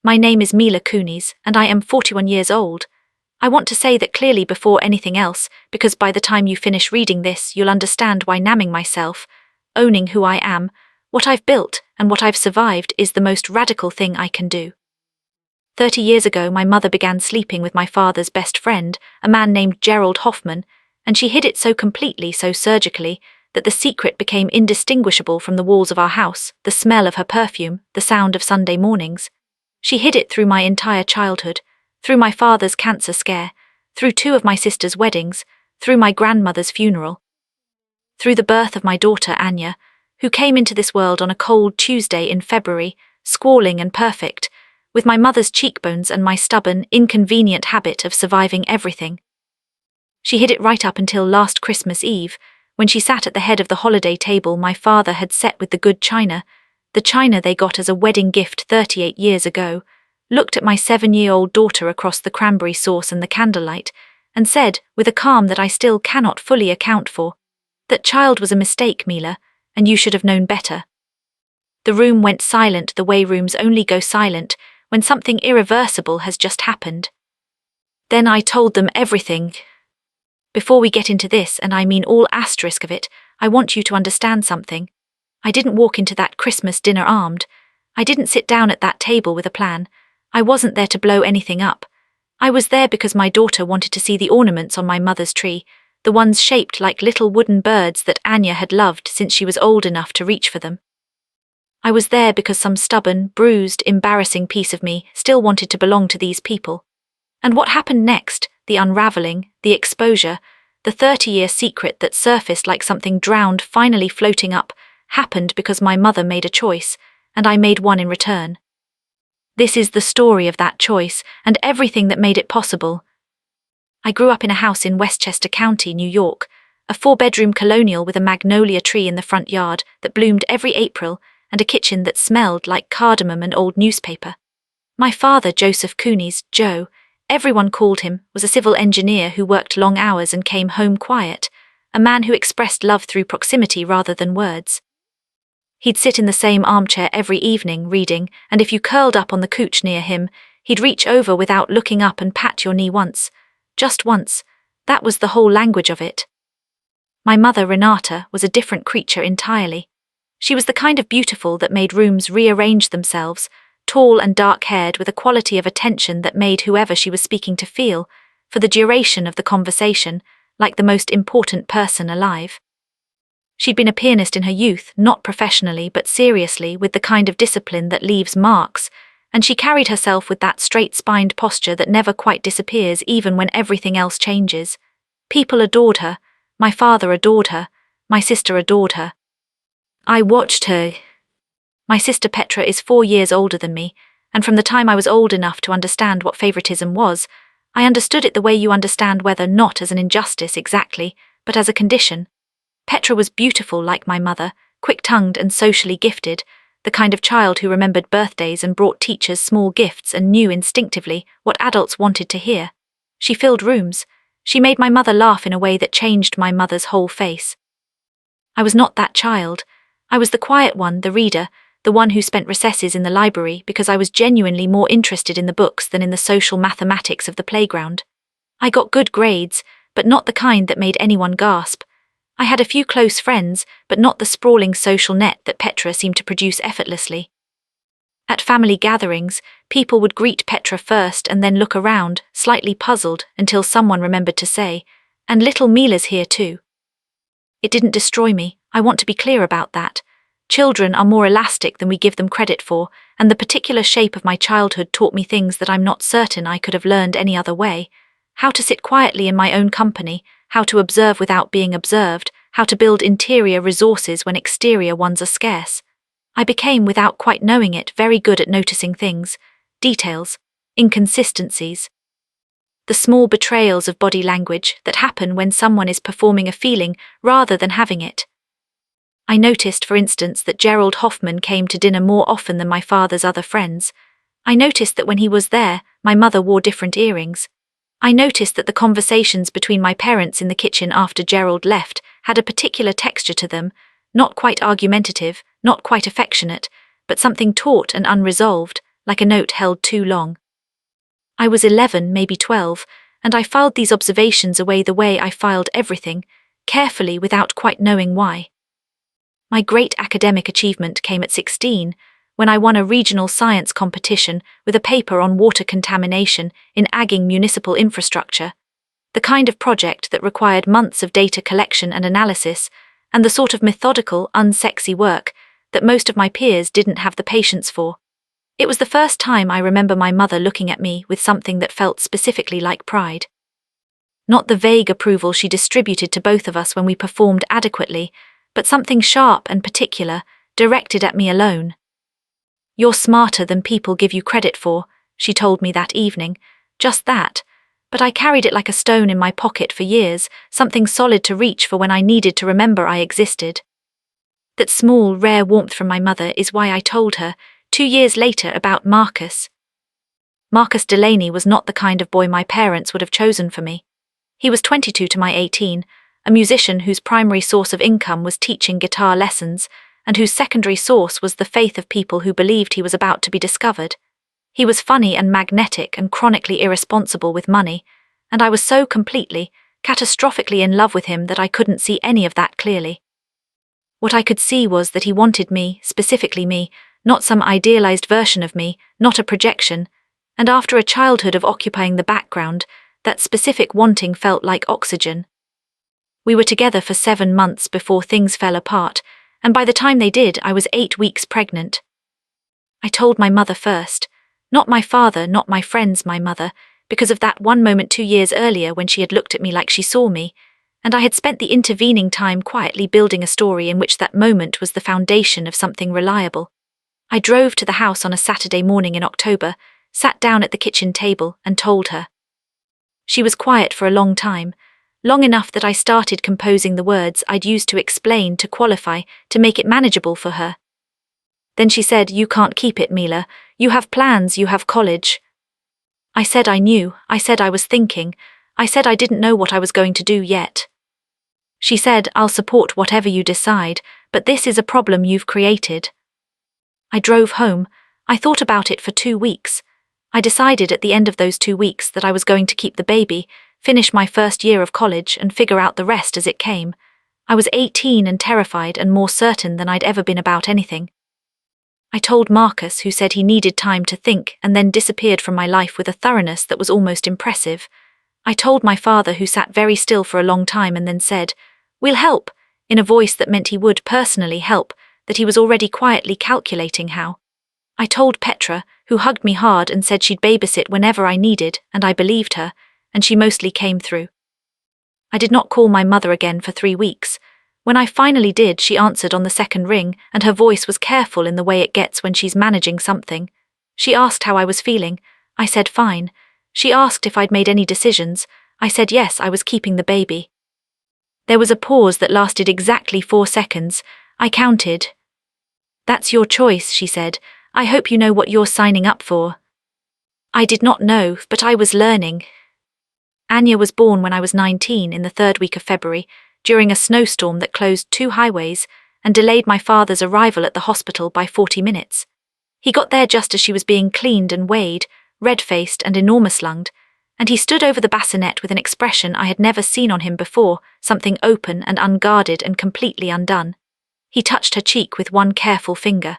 My name is Mila Kunis, and I am 41 years old. I want to say that clearly before anything else, because by the time you finish reading this, you'll understand why naming myself, owning who I am, what I've built, and what I've survived is the most radical thing I can do. 30 years ago, my mother began sleeping with my father's best friend, a man named Gerald Hoffman, and she hid it so completely, so surgically, that the secret became indistinguishable from the walls of our house, the smell of her perfume, the sound of Sunday mornings. She hid it through my entire childhood, through my father's cancer scare, through 2 of my sister's weddings, through my grandmother's funeral, through the birth of my daughter Anya, who came into this world on a cold Tuesday in February, squalling and perfect, with my mother's cheekbones and my stubborn, inconvenient habit of surviving everything. She hid it right up until last Christmas Eve, when she sat at the head of the holiday table my father had set with the good china, the china they got as a wedding gift 38 years ago, looked at my 7-year-old daughter across the cranberry sauce and the candlelight, and said, with a calm that I still cannot fully account for, "That child was a mistake, Mila, and you should have known better." The room went silent the way rooms only go silent when something irreversible has just happened. Then I told them everything. Before we get into this, and I mean all asterisk of it, I want you to understand something. I didn't walk into that Christmas dinner armed. I didn't sit down at that table with a plan. I wasn't there to blow anything up. I was there because my daughter wanted to see the ornaments on my mother's tree, the ones shaped like little wooden birds that Anya had loved since she was old enough to reach for them. I was there because some stubborn, bruised, embarrassing piece of me still wanted to belong to these people. And what happened next, the unraveling, the exposure, the 30-year secret that surfaced like something drowned finally floating up, happened because my mother made a choice, and I made one in return. This is the story of that choice, and everything that made it possible. I grew up in a house in Westchester County, New York, a 4-bedroom colonial with a magnolia tree in the front yard that bloomed every April, and a kitchen that smelled like cardamom and old newspaper. My father, Joseph Kunis, Joe, everyone called him, was a civil engineer who worked long hours and came home quiet, a man who expressed love through proximity rather than words. He'd sit in the same armchair every evening reading, and if you curled up on the couch near him, he'd reach over without looking up and pat your knee once. Just once. That was the whole language of it. My mother, Renata, was a different creature entirely. She was the kind of beautiful that made rooms rearrange themselves, tall and dark-haired with a quality of attention that made whoever she was speaking to feel, for the duration of the conversation, like the most important person alive. She'd been a pianist in her youth, not professionally but seriously, with the kind of discipline that leaves marks, and she carried herself with that straight-spined posture that never quite disappears even when everything else changes. People adored her. My father adored her. My sister adored her. I watched her. My sister Petra is 4 years older than me, and from the time I was old enough to understand what favoritism was, I understood it the way you understand weather, not as an injustice exactly, but as a condition. Petra was beautiful like my mother, quick-tongued and socially gifted, the kind of child who remembered birthdays and brought teachers small gifts and knew instinctively what adults wanted to hear. She filled rooms. She made my mother laugh in a way that changed my mother's whole face. I was not that child. I was the quiet one, the reader, the one who spent recesses in the library because I was genuinely more interested in the books than in the social mathematics of the playground. I got good grades, but not the kind that made anyone gasp. I had a few close friends, but not the sprawling social net that Petra seemed to produce effortlessly. At family gatherings, people would greet Petra first and then look around, slightly puzzled, until someone remembered to say, "And little Mila's here too." It didn't destroy me. I want to be clear about that. Children are more elastic than we give them credit for, and the particular shape of my childhood taught me things that I'm not certain I could have learned any other way. How to sit quietly in my own company, how to observe without being observed, how to build interior resources when exterior ones are scarce. I became, without quite knowing it, very good at noticing things, details, inconsistencies. The small betrayals of body language that happen when someone is performing a feeling rather than having it. I noticed, for instance, that Gerald Hoffman came to dinner more often than my father's other friends. I noticed that when he was there, my mother wore different earrings. I noticed that the conversations between my parents in the kitchen after Gerald left had a particular texture to them, not quite argumentative, not quite affectionate, but something taut and unresolved, like a note held too long. I was 11, maybe 12, and I filed these observations away the way I filed everything, carefully without quite knowing why. My great academic achievement came at 16, when I won a regional science competition with a paper on water contamination in agging municipal infrastructure, the kind of project that required months of data collection and analysis, and the sort of methodical, unsexy work that most of my peers didn't have the patience for. It was the first time I remember my mother looking at me with something that felt specifically like pride. Not the vague approval she distributed to both of us when we performed adequately, but something sharp and particular, directed at me alone. "You're smarter than people give you credit for," she told me that evening. Just that. But I carried it like a stone in my pocket for years, something solid to reach for when I needed to remember I existed. That small, rare warmth from my mother is why I told her, 2 years later, about Marcus. Marcus Delaney was not the kind of boy my parents would have chosen for me. He was 22 to my 18, a musician whose primary source of income was teaching guitar lessons, and whose secondary source was the faith of people who believed he was about to be discovered. He was funny and magnetic and chronically irresponsible with money, and I was so completely, catastrophically in love with him that I couldn't see any of that clearly. What I could see was that he wanted me, specifically me, not some idealized version of me, not a projection, and after a childhood of occupying the background, that specific wanting felt like oxygen. We were together for 7 months before things fell apart, and by the time they did, I was 8 weeks pregnant. I told my mother first. Not my father, not my friends, my mother, because of that one moment 2 years earlier when she had looked at me like she saw me, and I had spent the intervening time quietly building a story in which that moment was the foundation of something reliable. I drove to the house on a Saturday morning in October, sat down at the kitchen table, and told her. She was quiet for a long time, long enough that I started composing the words I'd use to explain, to qualify, to make it manageable for her. Then she said, "You can't keep it, Mila. You have plans, you have college." I said I knew, I said I was thinking, I said I didn't know what I was going to do yet. She said, "I'll support whatever you decide, but this is a problem you've created." I drove home. I thought about it for 2 weeks. I decided at the end of those 2 weeks that I was going to keep the baby, finish my first year of college, and figure out the rest as it came. I was 18 and terrified and more certain than I'd ever been about anything. I told Marcus, who said he needed time to think and then disappeared from my life with a thoroughness that was almost impressive. I told my father, who sat very still for a long time and then said, "We'll help," in a voice that meant he would personally help, that he was already quietly calculating how. I told Petra, who hugged me hard and said she'd babysit whenever I needed, and I believed her, and she mostly came through. I did not call my mother again for 3 weeks. When I finally did, she answered on the second ring, and her voice was careful in the way it gets when she's managing something. She asked how I was feeling. I said fine. She asked if I'd made any decisions. I said yes, I was keeping the baby. There was a pause that lasted exactly 4 seconds. I counted. "That's your choice," she said. "I hope you know what you're signing up for." I did not know, but I was learning. Anya was born when I was 19 in the 3rd week of February, during a snowstorm that closed 2 highways and delayed my father's arrival at the hospital by 40 minutes. He got there just as she was being cleaned and weighed, red-faced and enormous-lunged, and he stood over the bassinet with an expression I had never seen on him before, something open and unguarded and completely undone. He touched her cheek with one careful finger.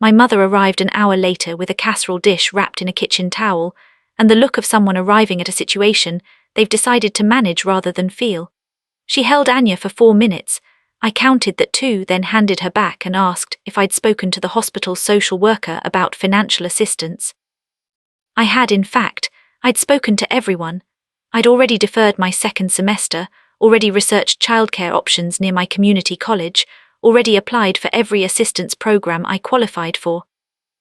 My mother arrived an hour later with a casserole dish wrapped in a kitchen towel, and the look of someone arriving at a situation they've decided to manage rather than feel. She held Anya for 4 minutes. I counted that 2, then handed her back and asked if I'd spoken to the hospital's social worker about financial assistance. I had, in fact. I'd spoken to everyone. I'd already deferred my 2nd semester, already researched childcare options near my community college, already applied for every assistance program I qualified for.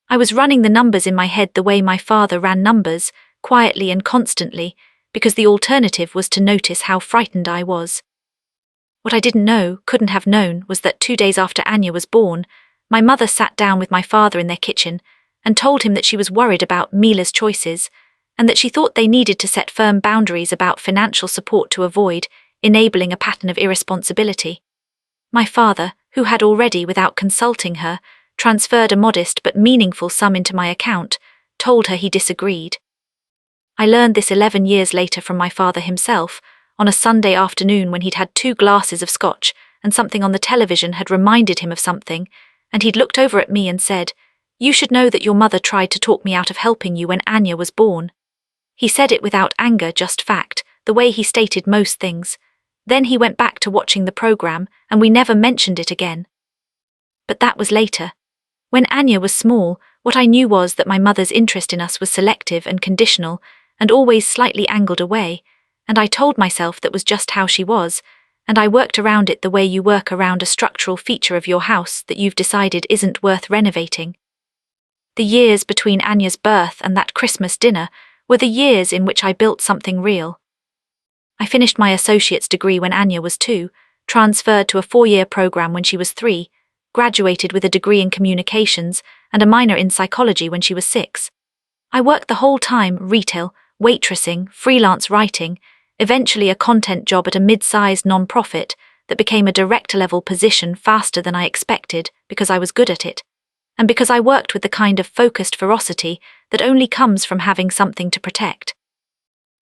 I was running the numbers in my head the way my father ran numbers, quietly and constantly, because the alternative was to notice how frightened I was. What I didn't know, couldn't have known, was that 2 days after Anya was born, my mother sat down with my father in their kitchen and told him that she was worried about Mila's choices, and that she thought they needed to set firm boundaries about financial support to avoid enabling a pattern of irresponsibility. My father, who had already, without consulting her, transferred a modest but meaningful sum into my account, told her he disagreed. I learned this 11 years later from my father himself, on a Sunday afternoon when he'd had 2 glasses of scotch and something on the television had reminded him of something, and he'd looked over at me and said, "You should know that your mother tried to talk me out of helping you when Anya was born." He said it without anger, just fact, the way he stated most things. Then he went back to watching the program, and we never mentioned it again. But that was later. When Anya was small, what I knew was that my mother's interest in us was selective and conditional, and always slightly angled away, and I told myself that was just how she was, and I worked around it the way you work around a structural feature of your house that you've decided isn't worth renovating. The years between Anya's birth and that Christmas dinner were the years in which I built something real. I finished my associate's degree when Anya was 2, transferred to a 4-year program when she was 3, graduated with a degree in communications and a minor in psychology when she was 6. I worked the whole time, retail, waitressing, freelance writing, eventually a content job at a mid-sized non-profit that became a director-level position faster than I expected because I was good at it, and because I worked with the kind of focused ferocity that only comes from having something to protect.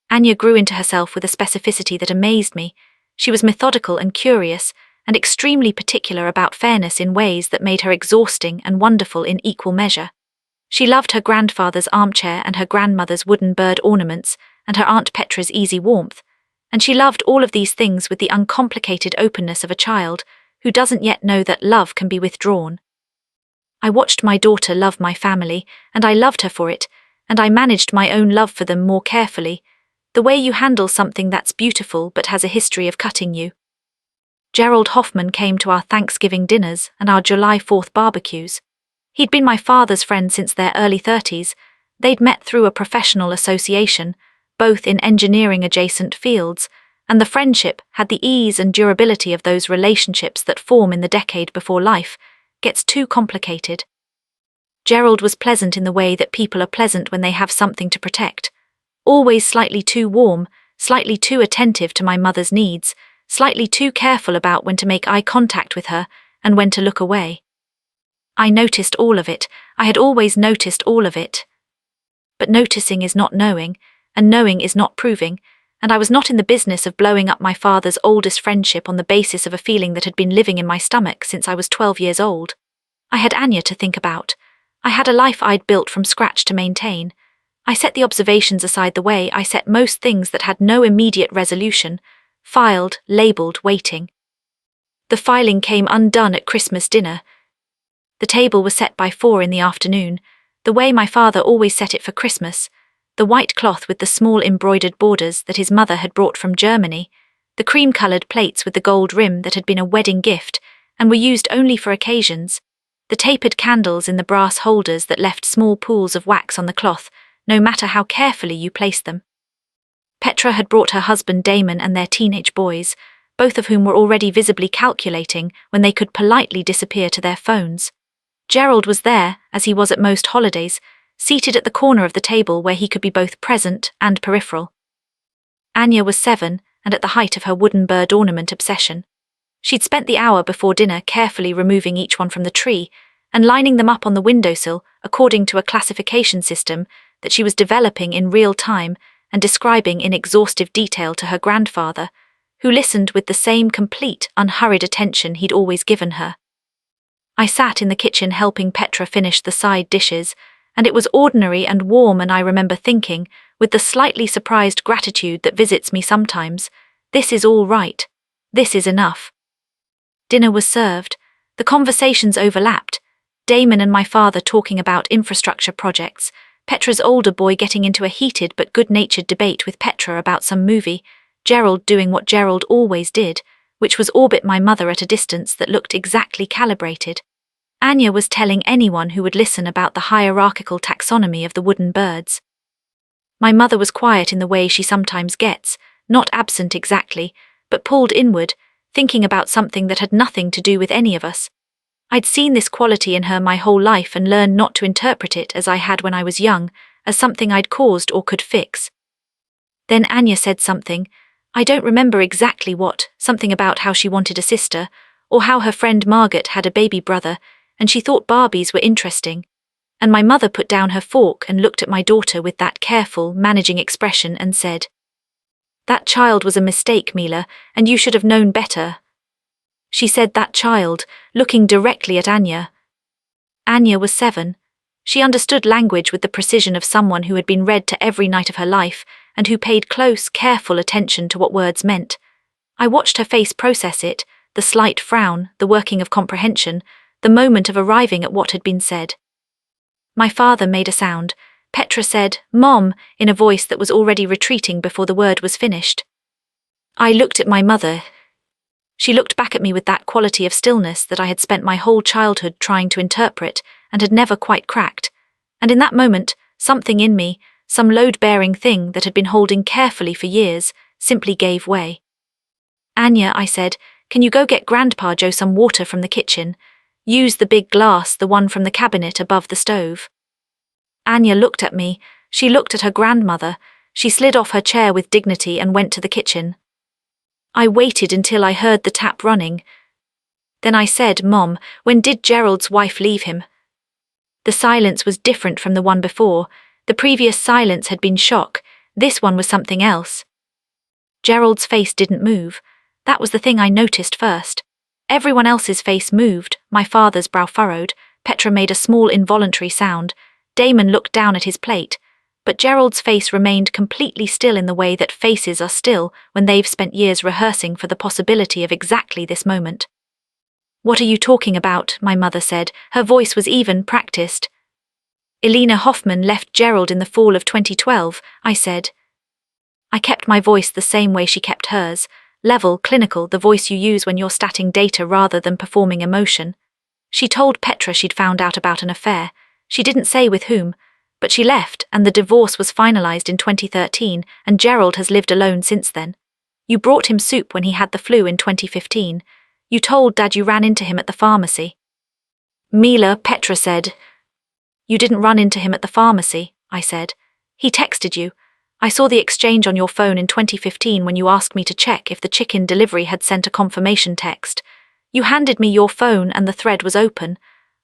Anya grew into herself with a specificity that amazed me. She was methodical and curious, and extremely particular about fairness in ways that made her exhausting and wonderful in equal measure. She loved her grandfather's armchair and her grandmother's wooden bird ornaments and her Aunt Petra's easy warmth, and she loved all of these things with the uncomplicated openness of a child who doesn't yet know that love can be withdrawn. I watched my daughter love my family, and I loved her for it, and I managed my own love for them more carefully, the way you handle something that's beautiful but has a history of cutting you. Gerald Hoffman came to our Thanksgiving dinners and our July 4th barbecues. He'd been my father's friend since their early 30s. They'd met through a professional association, both in engineering-adjacent fields, and the friendship had the ease and durability of those relationships that form in the decade before life gets too complicated. Gerald was pleasant in the way that people are pleasant when they have something to protect. Always slightly too warm, slightly too attentive to my mother's needs, slightly too careful about when to make eye contact with her and when to look away. I noticed all of it. I had always noticed all of it. But noticing is not knowing, and knowing is not proving, and I was not in the business of blowing up my father's oldest friendship on the basis of a feeling that had been living in my stomach since I was 12 years old. I had Anya to think about. I had a life I'd built from scratch to maintain. I set the observations aside the way I set most things that had no immediate resolution, filed, labelled, waiting. The filing came undone at Christmas dinner. The table was set by 4 in the afternoon, the way my father always set it for Christmas, the white cloth with the small embroidered borders that his mother had brought from Germany, the cream-coloured plates with the gold rim that had been a wedding gift and were used only for occasions, the tapered candles in the brass holders that left small pools of wax on the cloth, no matter how carefully you placed them. Petra had brought her husband Damon and their teenage boys, both of whom were already visibly calculating when they could politely disappear to their phones. Gerald was there, as he was at most holidays, seated at the corner of the table where he could be both present and peripheral. Anya was 7 and at the height of her wooden bird ornament obsession. She'd spent the hour before dinner carefully removing each one from the tree and lining them up on the windowsill according to a classification system that she was developing in real time and describing in exhaustive detail to her grandfather, who listened with the same complete, unhurried attention he'd always given her. I sat in the kitchen helping Petra finish the side dishes, and it was ordinary and warm, and I remember thinking, with the slightly surprised gratitude that visits me sometimes, this is all right. This is enough. Dinner was served. The conversations overlapped. Damon and my father talking about infrastructure projects, Petra's older boy getting into a heated but good-natured debate with Petra about some movie, Gerald doing what Gerald always did, which was orbit my mother at a distance that looked exactly calibrated. Anya was telling anyone who would listen about the hierarchical taxonomy of the wooden birds. My mother was quiet in the way she sometimes gets, not absent exactly, but pulled inward, thinking about something that had nothing to do with any of us. I'd seen this quality in her my whole life and learned not to interpret it as I had when I was young, as something I'd caused or could fix. Then Anya said something, I don't remember exactly what, something about how she wanted a sister, or how her friend Margaret had a baby brother, and she thought Barbies were interesting. And my mother put down her fork and looked at my daughter with that careful, managing expression and said, "That child was a mistake, Mila, and you should have known better." She said that child, looking directly at Anya. Anya was 7. She understood language with the precision of someone who had been read to every night of her life and who paid close, careful attention to what words meant. I watched her face process it, the slight frown, the working of comprehension, the moment of arriving at what had been said. My father made a sound. Petra said, "Mom," in a voice that was already retreating before the word was finished. I looked at my mother. She looked back at me with that quality of stillness that I had spent my whole childhood trying to interpret and had never quite cracked. And in that moment, something in me, some load-bearing thing that had been holding carefully for years, simply gave way. "Anya," I said, "can you go get Grandpa Joe some water from the kitchen? Use the big glass, the one from the cabinet above the stove." Anya looked at me. She looked at her grandmother. She slid off her chair with dignity and went to the kitchen. I waited until I heard the tap running. Then I said, "Mom, when did Gerald's wife leave him?" The silence was different from the one before. The previous silence had been shock. This one was something else. Gerald's face didn't move. That was the thing I noticed first. Everyone else's face moved, my father's brow furrowed, Petra made a small involuntary sound, Damon looked down at his plate, but Gerald's face remained completely still in the way that faces are still when they've spent years rehearsing for the possibility of exactly this moment. "What are you talking about?" my mother said. Her voice was even, practiced. "Elena Hoffman left Gerald in the fall of 2012, I said. I kept my voice the same way she kept hers, level, clinical, the voice you use when you're statting data rather than performing emotion. She told Petra she'd found out about an affair. She didn't say with whom, but she left and the divorce was finalized in 2013 and Gerald has lived alone since then. You brought him soup when he had the flu in 2015. You told Dad you ran into him at the pharmacy." "Mila," Petra said. "You didn't run into him at the pharmacy," I said. "He texted you. I saw the exchange on your phone in 2015 when you asked me to check if the chicken delivery had sent a confirmation text. You handed me your phone and the thread was open.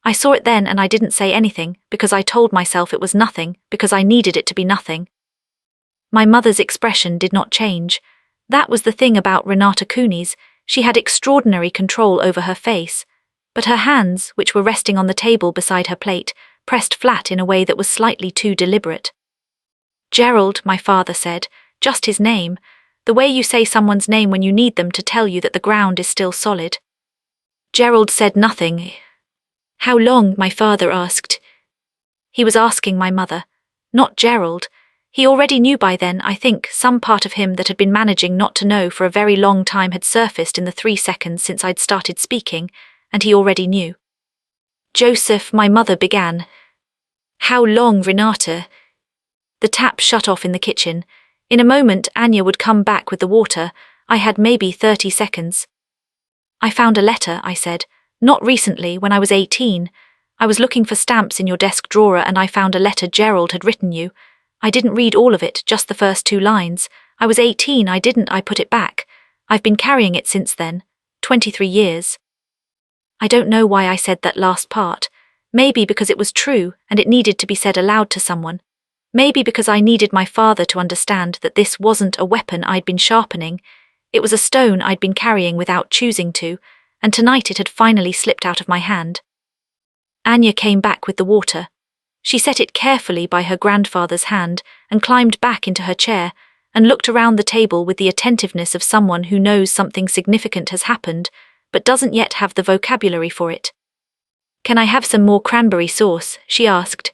I saw it then and I didn't say anything because I told myself it was nothing because I needed it to be nothing." My mother's expression did not change. That was the thing about Renata Kunis. She had extraordinary control over her face, but her hands, which were resting on the table beside her plate, pressed flat in a way that was slightly too deliberate. "Gerald," my father said, "just his name. The way you say someone's name when you need them to tell you that the ground is still solid." Gerald said nothing. "How long?" my father asked. He was asking my mother, not Gerald. He already knew by then, I think, some part of him that had been managing not to know for a very long time had surfaced in the 3 seconds since I'd started speaking, and he already knew. "Joseph," my mother began. "How long, Renata?" The tap shut off in the kitchen. In a moment, Anya would come back with the water. I had maybe 30 seconds. "I found a letter," I said. "Not recently, when I was 18. I was looking for stamps in your desk drawer and I found a letter Gerald had written you. I didn't read all of it, just the first 2 lines. I was 18, I put it back. I've been carrying it since then. 23 years. I don't know why I said that last part. Maybe because it was true and it needed to be said aloud to someone. Maybe because I needed my father to understand that this wasn't a weapon I'd been sharpening. It was a stone I'd been carrying without choosing to, and tonight it had finally slipped out of my hand. Anya came back with the water. She set it carefully by her grandfather's hand and climbed back into her chair and looked around the table with the attentiveness of someone who knows something significant has happened but doesn't yet have the vocabulary for it. "Can I have some more cranberry sauce?" she asked.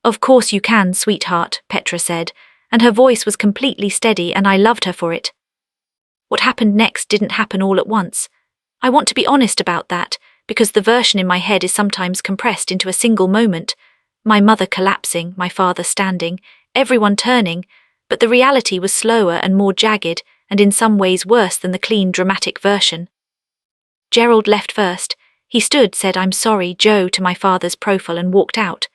"Of course you can, sweetheart," Petra said, and her voice was completely steady and I loved her for it. What happened next didn't happen all at once. I want to be honest about that, because the version in my head is sometimes compressed into a single moment. My mother collapsing, my father standing, everyone turning, but the reality was slower and more jagged, and in some ways worse than the clean, dramatic version. Gerald left first. He stood, said, "I'm sorry, Joe," to my father's profile and walked out.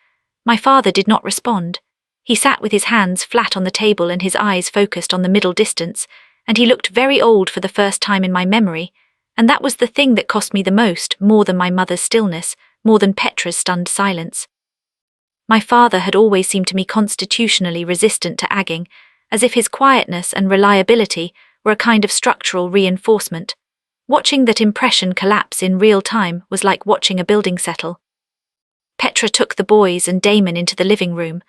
My father did not respond. He sat with his hands flat on the table and his eyes focused on the middle distance, and he looked very old for the first time in my memory, and that was the thing that cost me the most, more than my mother's stillness, more than Petra's stunned silence. My father had always seemed to me constitutionally resistant to agging, as if his quietness and reliability were a kind of structural reinforcement. Watching that impression collapse in real time was like watching a building settle. Petra took the boys and Damon into the living room.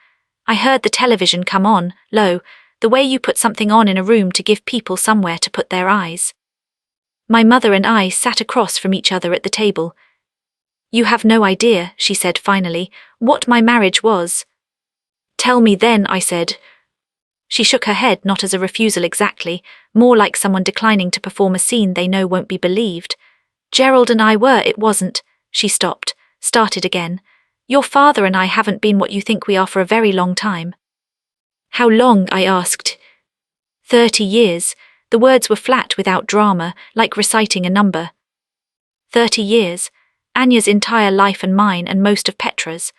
I heard the television come on, low, the way you put something on in a room to give people somewhere to put their eyes. My mother and I sat across from each other at the table. "You have no idea," she said finally, "what my marriage was." "Tell me then," I said. She shook her head, not as a refusal exactly, more like someone declining to perform a scene they know won't be believed. "Gerald and I were, it wasn't." She stopped, started again. "Your father and I haven't been what you think we are for a very long time." "How long?" I asked. 30 years. The words were flat without drama, like reciting a number. 30 years. Anya's entire life and mine and most of Petra's.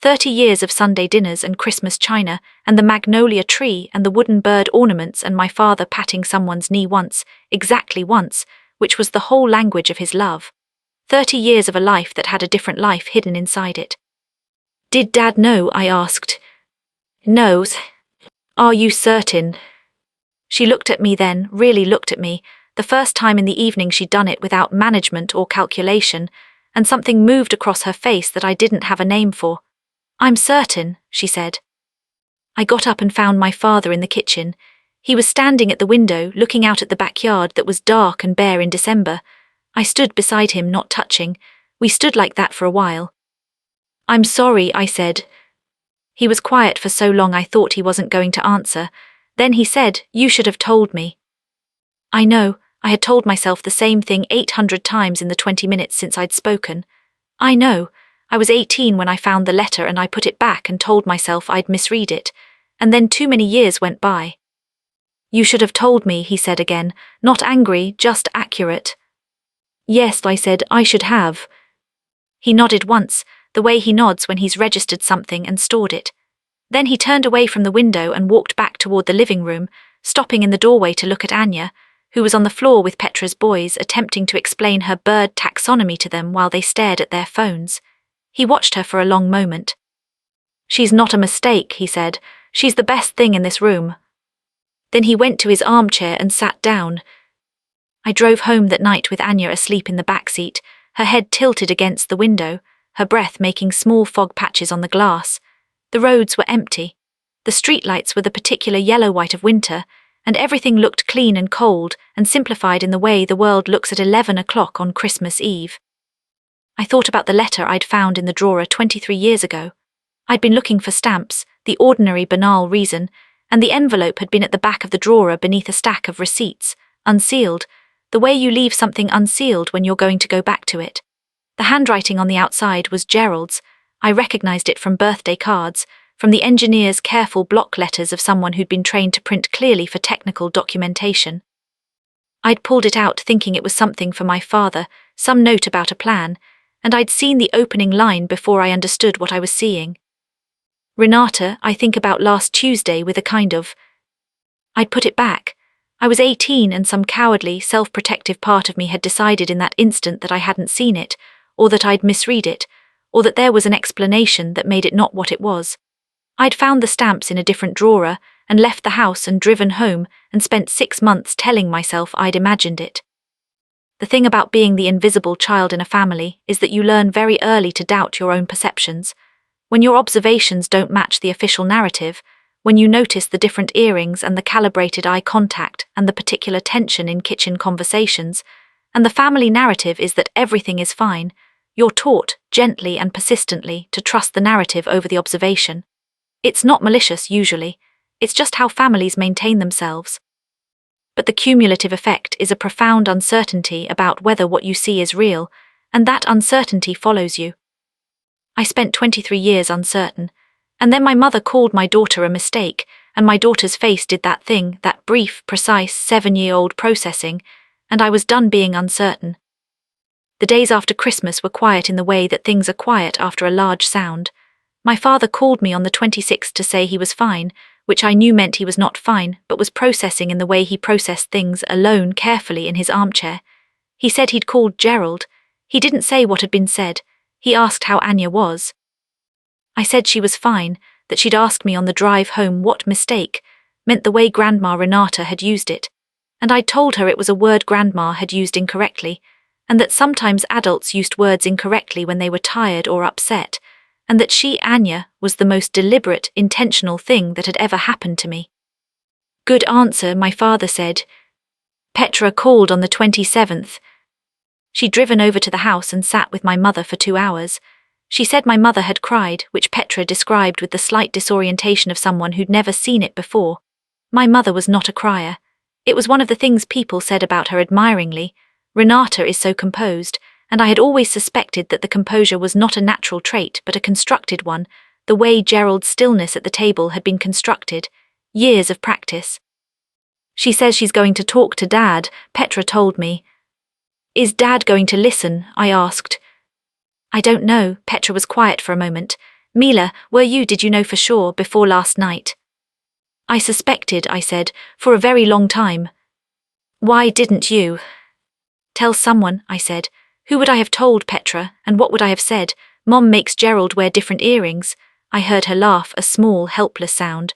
30 years of Sunday dinners and Christmas china, and the magnolia tree and the wooden bird ornaments and my father patting someone's knee once, exactly once, which was the whole language of his love. 30 years of a life that had a different life hidden inside it. "Did Dad know?" I asked. "Knows. Are you certain?" She looked at me then, really looked at me, the first time in the evening she'd done it without management or calculation, and something moved across her face that I didn't have a name for. "I'm certain," she said. I got up and found my father in the kitchen. He was standing at the window, looking out at the backyard that was dark and bare in December. I stood beside him, not touching. We stood like that for a while. "I'm sorry," I said. He was quiet for so long I thought he wasn't going to answer. Then he said, "You should have told me." I know, I had told myself the same thing 800 times in the 20 minutes since I'd spoken. I know. I was 18 when I found the letter and I put it back and told myself I'd misread it, and then too many years went by. "You should have told me," he said again, not angry, just accurate. "Yes," I said, "I should have." He nodded once, the way he nods when he's registered something and stored it. Then he turned away from the window and walked back toward the living room, stopping in the doorway to look at Anya, who was on the floor with Petra's boys attempting to explain her bird taxonomy to them while they stared at their phones. He watched her for a long moment. "She's not a mistake," he said. "She's the best thing in this room." Then he went to his armchair and sat down. I drove home that night with Anya asleep in the back seat, her head tilted against the window, her breath making small fog patches on the glass. The roads were empty. The streetlights were the particular yellow-white of winter, and everything looked clean and cold and simplified in the way the world looks at 11 o'clock on Christmas Eve. I thought about the letter I'd found in the drawer 23 years ago. I'd been looking for stamps, the ordinary banal reason, and the envelope had been at the back of the drawer beneath a stack of receipts, unsealed, the way you leave something unsealed when you're going to go back to it. The handwriting on the outside was Gerald's. I recognized it from birthday cards, from the engineer's careful block letters of someone who'd been trained to print clearly for technical documentation. I'd pulled it out thinking it was something for my father, some note about a plan, and I'd seen the opening line before I understood what I was seeing. "Renata, I think about last Tuesday with a kind of..." I'd put it back. I was 18 and some cowardly, self-protective part of me had decided in that instant that I hadn't seen it, or that I'd misread it, or that there was an explanation that made it not what it was. I'd found the stamps in a different drawer and left the house and driven home and spent 6 months telling myself I'd imagined it. The thing about being the invisible child in a family is that you learn very early to doubt your own perceptions. When your observations don't match the official narrative, when you notice the different earrings and the calibrated eye contact and the particular tension in kitchen conversations, and the family narrative is that everything is fine, you're taught, gently and persistently, to trust the narrative over the observation. It's not malicious usually, it's just how families maintain themselves. But the cumulative effect is a profound uncertainty about whether what you see is real, and that uncertainty follows you. I spent 23 years uncertain, and then my mother called my daughter a mistake, and my daughter's face did that thing, that brief, precise 7-year-old processing, and I was done being uncertain. The days after Christmas were quiet in the way that things are quiet after a large sound. My father called me on the 26th to say he was fine, which I knew meant he was not fine, but was processing in the way he processed things alone carefully in his armchair. He said he'd called Gerald. He didn't say what had been said. He asked how Anya was. I said she was fine, that she'd asked me on the drive home what mistake meant the way Grandma Renata had used it, and I told her it was a word Grandma had used incorrectly, and that sometimes adults used words incorrectly when they were tired or upset, and that she, Anya, was the most deliberate, intentional thing that had ever happened to me. Good answer, my father said. Petra called on the 27th. She'd driven over to the house and sat with my mother for 2 hours. She said my mother had cried, which Petra described with the slight disorientation of someone who'd never seen it before. My mother was not a crier. It was one of the things people said about her admiringly. Renata is so composed, and I had always suspected that the composure was not a natural trait but a constructed one, the way Gerald's stillness at the table had been constructed. Years of practice. She says she's going to talk to Dad, Petra told me. Is Dad going to listen? I asked. I don't know. Petra was quiet for a moment. Mila, did you know for sure before last night? I suspected, I said, for a very long time. Why didn't you? Tell someone, I said. Who would I have told, Petra, and what would I have said? Mom makes Gerald wear different earrings. I heard her laugh, a small, helpless sound.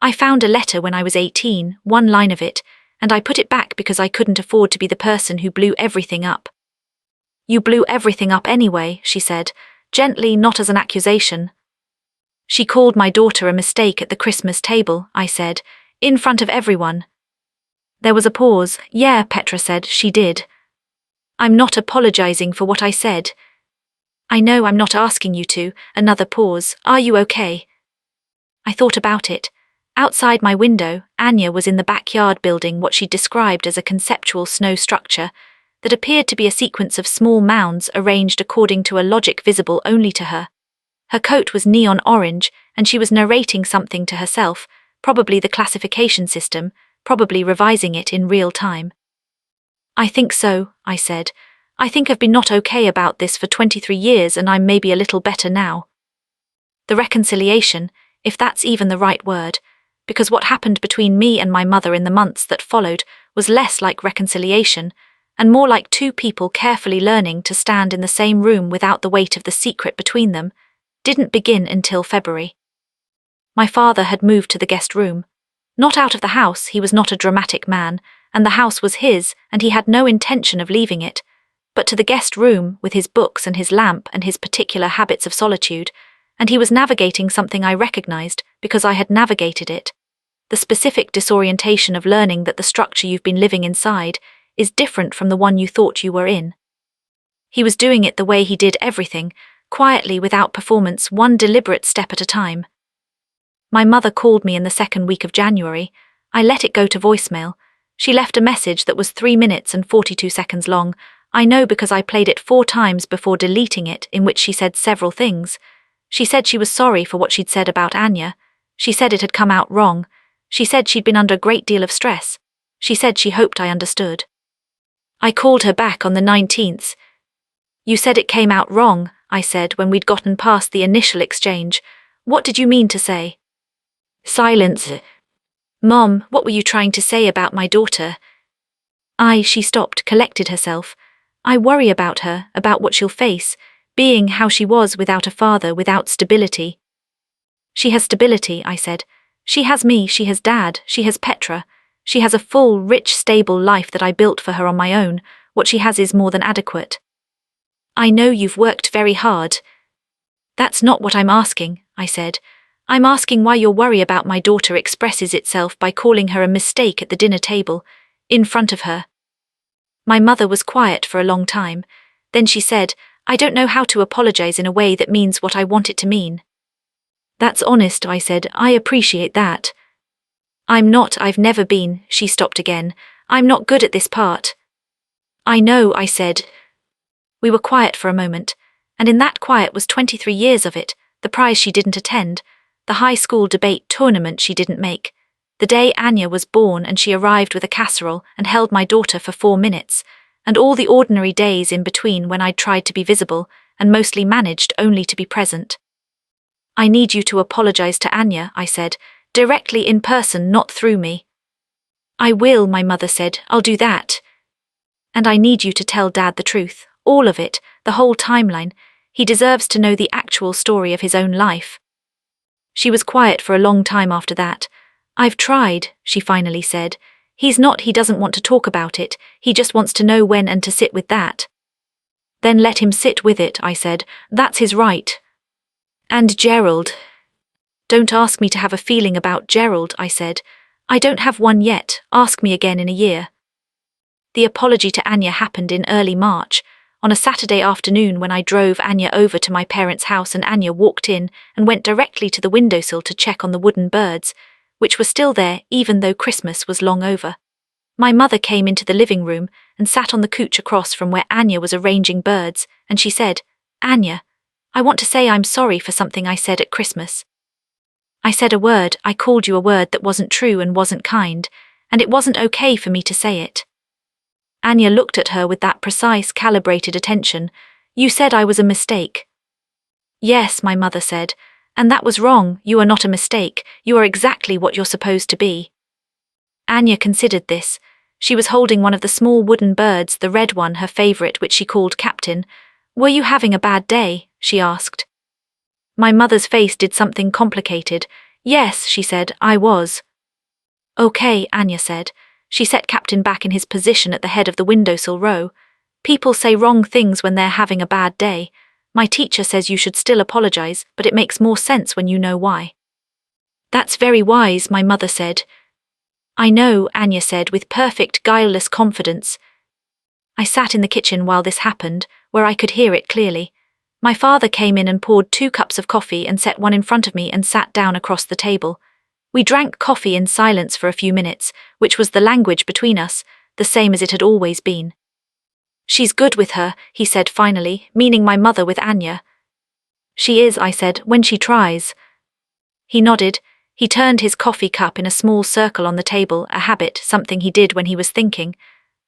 I found a letter when I was 18, one line of it, and I put it back because I couldn't afford to be the person who blew everything up. You blew everything up anyway, she said, gently, not as an accusation. She called my daughter a mistake at the Christmas table, I said, in front of everyone. There was a pause. Yeah, Petra said, she did. I'm not apologizing for what I said. I know I'm not asking you to. Another pause. Are you okay? I thought about it. Outside my window, Anya was in the backyard building what she described as a conceptual snow structure that appeared to be a sequence of small mounds arranged according to a logic visible only to her. Her coat was neon orange, and she was narrating something to herself, probably the classification system, probably revising it in real time. I think so, I said. I think I've been not okay about this for 23 years and I'm maybe a little better now. The reconciliation, if that's even the right word, because what happened between me and my mother in the months that followed was less like reconciliation and more like two people carefully learning to stand in the same room without the weight of the secret between them, didn't begin until February. My father had moved to the guest room. Not out of the house, he was not a dramatic man, and the house was his, and he had no intention of leaving it, but to the guest room with his books and his lamp and his particular habits of solitude, and he was navigating something I recognized because I had navigated it. The specific disorientation of learning that the structure you've been living inside is different from the one you thought you were in. He was doing it the way he did everything, quietly without performance, one deliberate step at a time. My mother called me in the second week of January. I let it go to voicemail. She left a message that was 3 minutes and 42 seconds long. I know because I played it 4 times before deleting it, in which she said several things. She said she was sorry for what she'd said about Anya. She said it had come out wrong. She said she'd been under a great deal of stress. She said she hoped I understood. I called her back on the 19th. You said it came out wrong, I said when we'd gotten past the initial exchange. What did you mean to say? Silence. Mom, what were you trying to say about my daughter? She stopped, collected herself. I worry about her, about what she'll face, being how she was without a father, without stability. She has stability, I said. She has me, she has Dad, she has Petra. She has a full, rich, stable life that I built for her on my own. What she has is more than adequate. I know you've worked very hard. That's not what I'm asking, I said. I'm asking why your worry about my daughter expresses itself by calling her a mistake at the dinner table, in front of her. My mother was quiet for a long time. Then she said, I don't know how to apologize in a way that means what I want it to mean. That's honest, I said. I appreciate that. I've never been, she stopped again. I'm not good at this part. I know, I said. We were quiet for a moment, and in that quiet was 23 years of it, the prize she didn't attend, the high school debate tournament she didn't make, the day Anya was born and she arrived with a casserole and held my daughter for 4 minutes, and all the ordinary days in between when I'd tried to be visible and mostly managed only to be present. I need you to apologize to Anya, I said, directly in person, not through me. I will, my mother said, I'll do that. And I need you to tell Dad the truth, all of it, the whole timeline. He deserves to know the actual story of his own life. She was quiet for a long time after that. I've tried, she finally said. He doesn't want to talk about it, he just wants to know when and to sit with that. Then let him sit with it, I said. That's his right. And Gerald. Don't ask me to have a feeling about Gerald, I said. I don't have one yet, ask me again in a year. The apology to Anya happened in early March, on a Saturday afternoon when I drove Anya over to my parents' house and Anya walked in and went directly to the windowsill to check on the wooden birds, which were still there even though Christmas was long over. My mother came into the living room and sat on the couch across from where Anya was arranging birds, and she said, Anya, I want to say I'm sorry for something I said at Christmas. I said a word, I called you a word that wasn't true and wasn't kind, and it wasn't okay for me to say it. Anya looked at her with that precise, calibrated attention. You said I was a mistake. Yes, my mother said, and that was wrong. You are not a mistake, you are exactly what you're supposed to be. Anya considered this. She was holding one of the small wooden birds, the red one, her favorite, which she called Captain. Were you having a bad day? She asked. My mother's face did something complicated. Yes, she said, I was. Okay, Anya said. She set Captain back in his position at the head of the windowsill row. People say wrong things when they're having a bad day. My teacher says you should still apologize, but it makes more sense when you know why. That's very wise, my mother said. I know, Anya said with perfect, guileless confidence. I sat in the kitchen while this happened, where I could hear it clearly. My father came in and poured 2 cups of coffee and set one in front of me and sat down across the table. We drank coffee in silence for a few minutes, which was the language between us, the same as it had always been. She's good with her, he said finally, meaning my mother with Anya. She is, I said, when she tries. He nodded. He turned his coffee cup in a small circle on the table, a habit, something he did when he was thinking.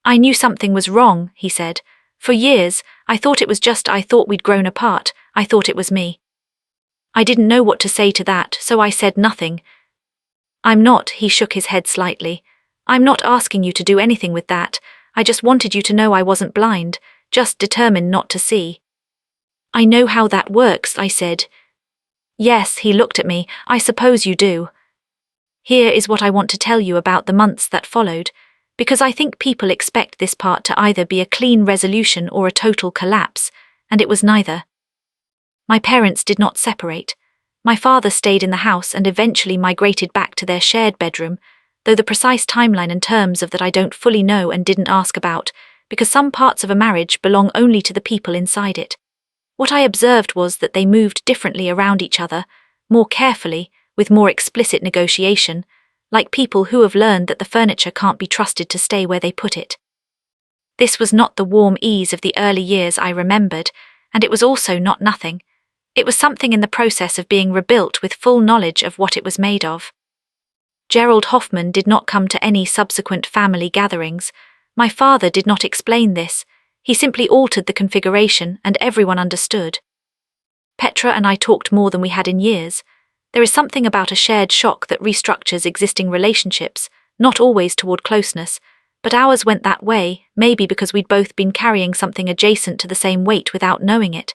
I knew something was wrong, he said. For years, I thought we'd grown apart, I thought it was me. I didn't know what to say to that, so I said nothing. I'm not, he shook his head slightly. I'm not asking you to do anything with that, I just wanted you to know I wasn't blind, just determined not to see. I know how that works, I said. Yes, he looked at me, I suppose you do. Here is what I want to tell you about the months that followed, because I think people expect this part to either be a clean resolution or a total collapse, and it was neither. My parents did not separate. My father stayed in the house and eventually migrated back to their shared bedroom, though the precise timeline and terms of that I don't fully know and didn't ask about, because some parts of a marriage belong only to the people inside it. What I observed was that they moved differently around each other, more carefully, with more explicit negotiation, like people who have learned that the furniture can't be trusted to stay where they put it. This was not the warm ease of the early years I remembered, and it was also not nothing. It was something in the process of being rebuilt with full knowledge of what it was made of. Gerald Hoffman did not come to any subsequent family gatherings. My father did not explain this. He simply altered the configuration and everyone understood. Petra and I talked more than we had in years. There is something about a shared shock that restructures existing relationships, not always toward closeness, but ours went that way, maybe because we'd both been carrying something adjacent to the same weight without knowing it.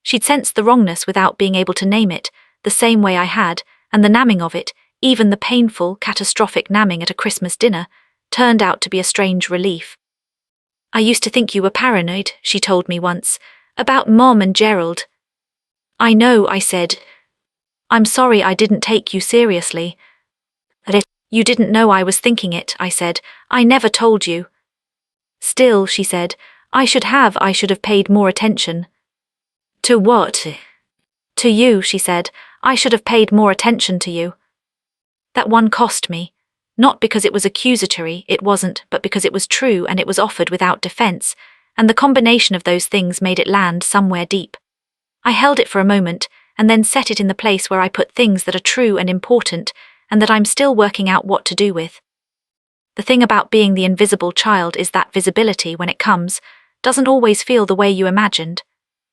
She'd sensed the wrongness without being able to name it, the same way I had, and the namming of it, even the painful, catastrophic namming at a Christmas dinner, turned out to be a strange relief. I used to think you were paranoid, she told me once, about Mom and Gerald. I know, I said. I'm sorry I didn't take you seriously. You didn't know I was thinking it, I said. I never told you. Still, she said, I should have paid more attention. To what? To you, she said. I should have paid more attention to you. That one cost me. Not because it was accusatory, it wasn't, but because it was true and it was offered without defense, and the combination of those things made it land somewhere deep. I held it for a moment, and then set it in the place where I put things that are true and important, and that I'm still working out what to do with. The thing about being the invisible child is that visibility, when it comes, doesn't always feel the way you imagined.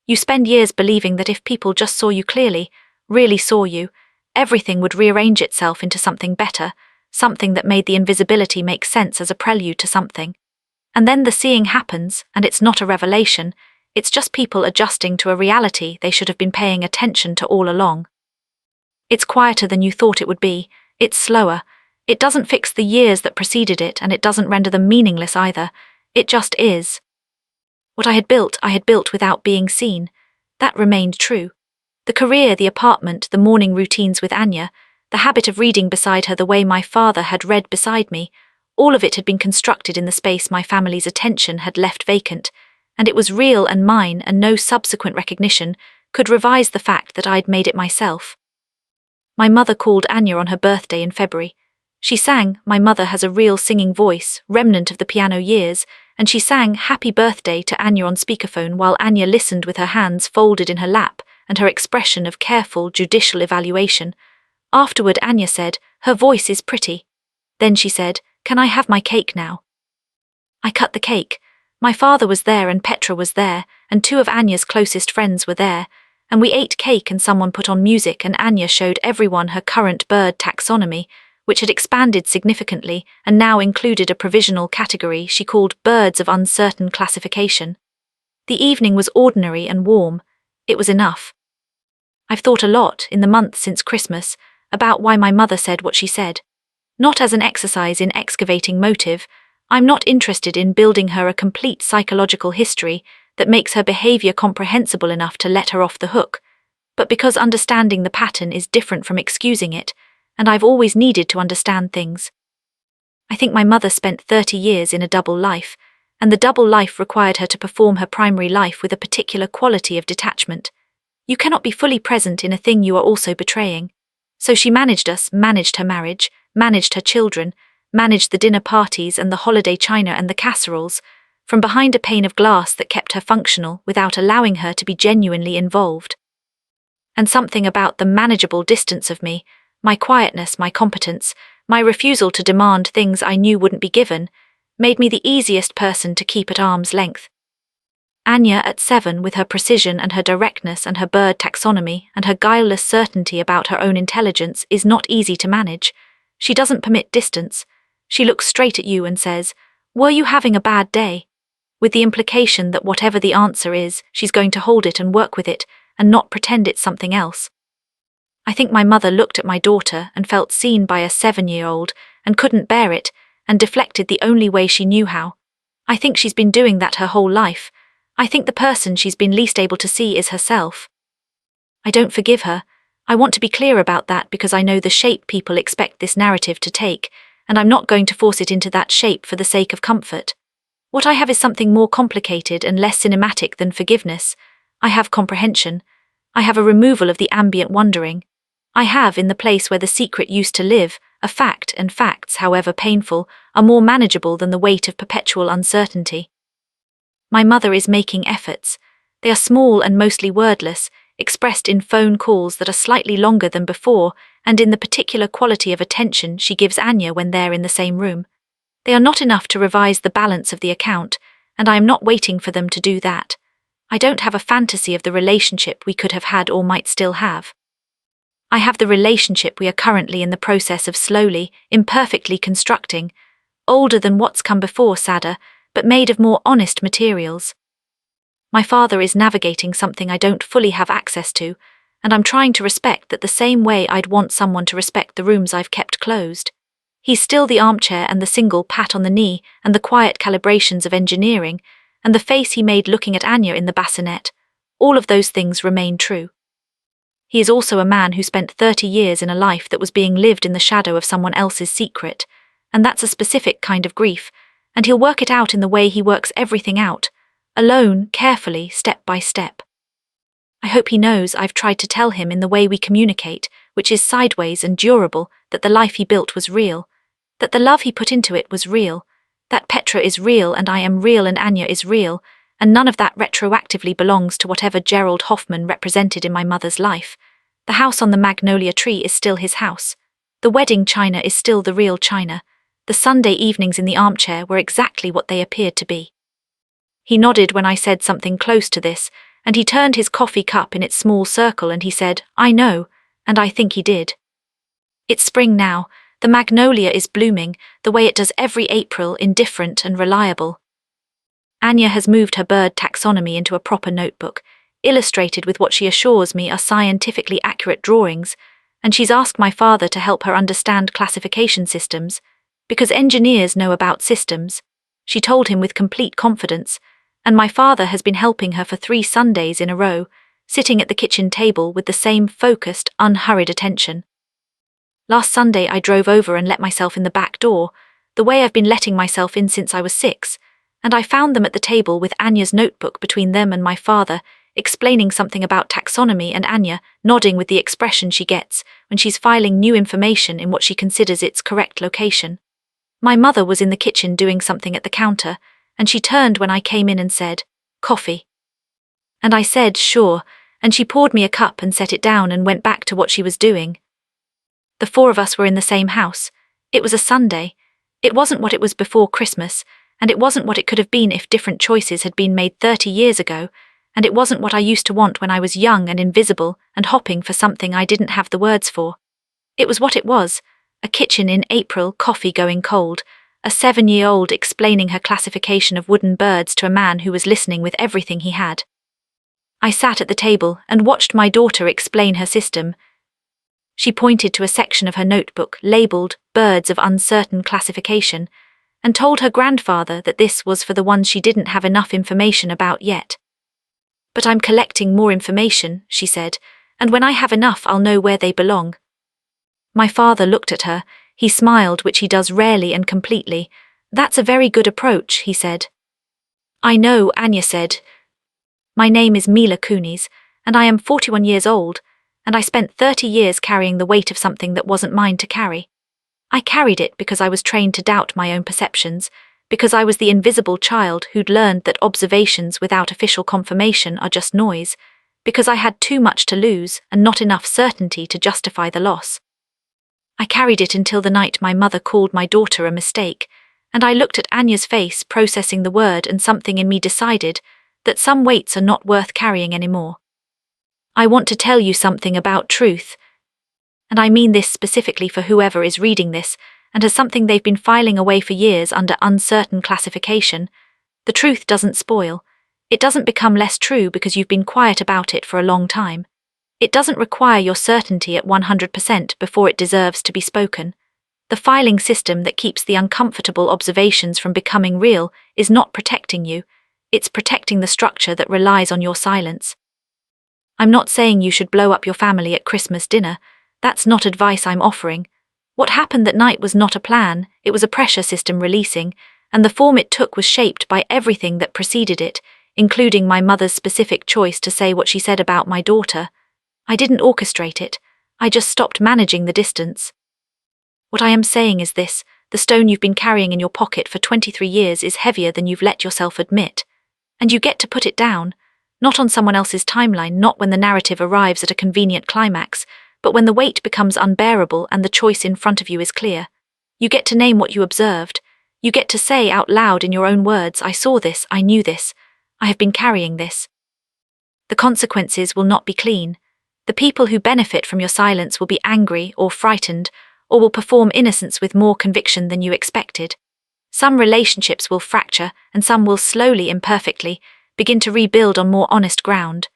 You spend years believing that if people just saw you clearly, really saw you, everything would rearrange itself into something better, something that made the invisibility make sense as a prelude to something. And then the seeing happens, and it's not a revelation, It's just people adjusting to a reality they should have been paying attention to all along. It's quieter than you thought it would be. It's slower. It doesn't fix the years that preceded it, and it doesn't render them meaningless either. It just is. What I had built without being seen. That remained true. The career, the apartment, the morning routines with Anya, the habit of reading beside her the way my father had read beside me, all of it had been constructed in the space my family's attention had left vacant, and it was real and mine, and no subsequent recognition could revise the fact that I'd made it myself. My mother called Anya on her birthday in February. She sang, my mother has a real singing voice, remnant of the piano years, and she sang Happy Birthday to Anya on speakerphone while Anya listened with her hands folded in her lap and her expression of careful, judicial evaluation. Afterward, Anya said, her voice is pretty. Then she said, can I have my cake now? I cut the cake. My father was there and Petra was there, and two of Anya's closest friends were there, and we ate cake and someone put on music and Anya showed everyone her current bird taxonomy, which had expanded significantly and now included a provisional category she called birds of uncertain classification. The evening was ordinary and warm. It was enough. I've thought a lot, in the months since Christmas, about why my mother said what she said. Not as an exercise in excavating motive. I'm not interested in building her a complete psychological history that makes her behavior comprehensible enough to let her off the hook, but because understanding the pattern is different from excusing it, and I've always needed to understand things. I think my mother spent 30 years in a double life, and the double life required her to perform her primary life with a particular quality of detachment. You cannot be fully present in a thing you are also betraying. So she managed us, managed her marriage, managed her children, managed the dinner parties and the holiday china and the casseroles, from behind a pane of glass that kept her functional without allowing her to be genuinely involved. And something about the manageable distance of me, my quietness, my competence, my refusal to demand things I knew wouldn't be given, made me the easiest person to keep at arm's length. Anya at 7, with her precision and her directness and her bird taxonomy and her guileless certainty about her own intelligence, is not easy to manage. She doesn't permit distance. She looks straight at you and says, "Were you having a bad day?" with the implication that whatever the answer is, she's going to hold it and work with it, and not pretend it's something else. I think my mother looked at my daughter and felt seen by a 7-year-old and couldn't bear it, and deflected the only way she knew how. I think she's been doing that her whole life. I think the person she's been least able to see is herself. I don't forgive her. I want to be clear about that because I know the shape people expect this narrative to take, and I'm not going to force it into that shape for the sake of comfort. What I have is something more complicated and less cinematic than forgiveness. I have comprehension. I have a removal of the ambient wondering. I have, in the place where the secret used to live, a fact, and facts, however painful, are more manageable than the weight of perpetual uncertainty. My mother is making efforts. They are small and mostly wordless, expressed in phone calls that are slightly longer than before, and in the particular quality of attention she gives Anya when they're in the same room. They are not enough to revise the balance of the account, and I am not waiting for them to do that. I don't have a fantasy of the relationship we could have had or might still have. I have the relationship we are currently in the process of slowly, imperfectly constructing, older than what's come before, sadder, but made of more honest materials. My father is navigating something I don't fully have access to, and I'm trying to respect that the same way I'd want someone to respect the rooms I've kept closed. He's still the armchair and the single pat on the knee and the quiet calibrations of engineering, and the face he made looking at Anya in the bassinet. All of those things remain true. He is also a man who spent 30 years in a life that was being lived in the shadow of someone else's secret, and that's a specific kind of grief, and he'll work it out in the way he works everything out, alone, carefully, step by step. I hope he knows I've tried to tell him in the way we communicate, which is sideways and durable, that the life he built was real, that the love he put into it was real, that Petra is real and I am real and Anya is real, and none of that retroactively belongs to whatever Gerald Hoffman represented in my mother's life. The house on the magnolia tree is still his house. The wedding china is still the real china. The Sunday evenings in the armchair were exactly what they appeared to be. He nodded when I said something close to this, and he turned his coffee cup in its small circle and he said, "I know," and I think he did. It's spring now. The magnolia is blooming, the way it does every April, indifferent and reliable. Anya has moved her bird taxonomy into a proper notebook, illustrated with what she assures me are scientifically accurate drawings, and she's asked my father to help her understand classification systems, because engineers know about systems. She told him with complete confidence, and my father has been helping her for 3 Sundays in a row, sitting at the kitchen table with the same focused, unhurried attention. Last Sunday I drove over and let myself in the back door, the way I've been letting myself in since I was 6, and I found them at the table with Anya's notebook between them and my father, explaining something about taxonomy, and Anya nodding with the expression she gets when she's filing new information in what she considers its correct location. My mother was in the kitchen doing something at the counter, and she turned when I came in and said, "Coffee." And I said, "Sure," and she poured me a cup and set it down and went back to what she was doing. The 4 of us were in the same house. It was a Sunday. It wasn't what it was before Christmas, and it wasn't what it could have been if different choices had been made 30 years ago, and it wasn't what I used to want when I was young and invisible and hopping for something I didn't have the words for. It was what it was, a kitchen in April, coffee going cold, a 7-year-old explaining her classification of wooden birds to a man who was listening with everything he had. I sat at the table and watched my daughter explain her system. She pointed to a section of her notebook labelled Birds of Uncertain Classification, and told her grandfather that this was for the ones she didn't have enough information about yet. "But I'm collecting more information," she said, "and when I have enough I'll know where they belong." My father looked at her. He smiled, which he does rarely and completely. "That's a very good approach," he said. "I know," Anya said. "My name is Mila Kunis, and I am 41 years old, and I spent 30 years carrying the weight of something that wasn't mine to carry. I carried it because I was trained to doubt my own perceptions, because I was the invisible child who'd learned that observations without official confirmation are just noise, because I had too much to lose and not enough certainty to justify the loss. I carried it until the night my mother called my daughter a mistake, and I looked at Anya's face processing the word, and something in me decided that some weights are not worth carrying anymore. I want to tell you something about truth, and I mean this specifically for whoever is reading this and has something they've been filing away for years under uncertain classification. The truth doesn't spoil. It doesn't become less true because you've been quiet about it for a long time. It doesn't require your certainty at 100% before it deserves to be spoken. The filing system that keeps the uncomfortable observations from becoming real is not protecting you. It's protecting the structure that relies on your silence. I'm not saying you should blow up your family at Christmas dinner. That's not advice I'm offering. What happened that night was not a plan, it was a pressure system releasing, and the form it took was shaped by everything that preceded it, including my mother's specific choice to say what she said about my daughter. I didn't orchestrate it. I just stopped managing the distance. What I am saying is this: the stone you've been carrying in your pocket for 23 years is heavier than you've let yourself admit. And you get to put it down, not on someone else's timeline, not when the narrative arrives at a convenient climax, but when the weight becomes unbearable and the choice in front of you is clear. You get to name what you observed. You get to say out loud in your own words, "I saw this, I knew this, I have been carrying this." The consequences will not be clean. The people who benefit from your silence will be angry or frightened, or will perform innocence with more conviction than you expected. Some relationships will fracture, and some will slowly, imperfectly, begin to rebuild on more honest ground.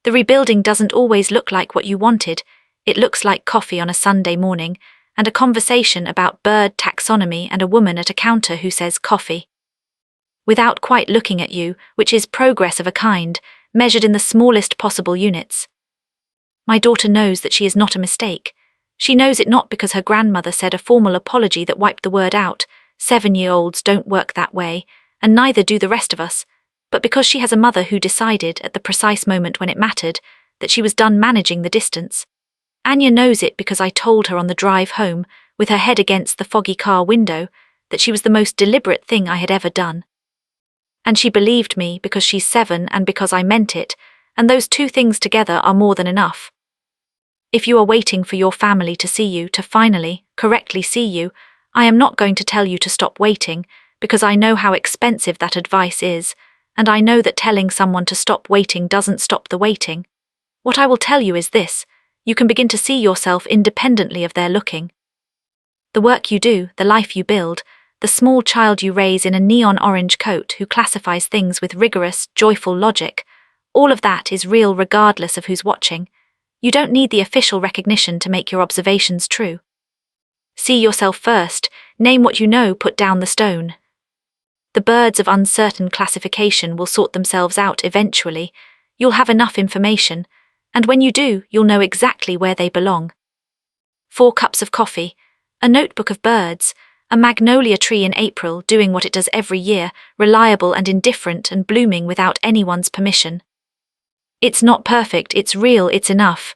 The rebuilding doesn't always look like what you wanted. It looks like coffee on a Sunday morning, and a conversation about bird taxonomy, and a woman at a counter who says coffee, without quite looking at you, which is progress of a kind, measured in the smallest possible units. My daughter knows that she is not a mistake. She knows it not because her grandmother said a formal apology that wiped the word out. 7-year-olds don't work that way, and neither do the rest of us, but because she has a mother who decided, at the precise moment when it mattered, that she was done managing the distance. Anya knows it because I told her on the drive home, with her head against the foggy car window, that she was the most deliberate thing I had ever done. And she believed me because she's 7 and because I meant it, and those 2 things together are more than enough. If you are waiting for your family to see you, to finally, correctly see you, I am not going to tell you to stop waiting, because I know how expensive that advice is, and I know that telling someone to stop waiting doesn't stop the waiting. What I will tell you is this: you can begin to see yourself independently of their looking. The work you do, the life you build, the small child you raise in a neon orange coat who classifies things with rigorous, joyful logic. All of that is real regardless of who's watching. You don't need the official recognition to make your observations true. See yourself first, name what you know, put down the stone. The birds of uncertain classification will sort themselves out eventually. You'll have enough information, and when you do, you'll know exactly where they belong. 4 cups of coffee, a notebook of birds, a magnolia tree in April doing what it does every year, reliable and indifferent and blooming without anyone's permission. It's not perfect, it's real, it's enough.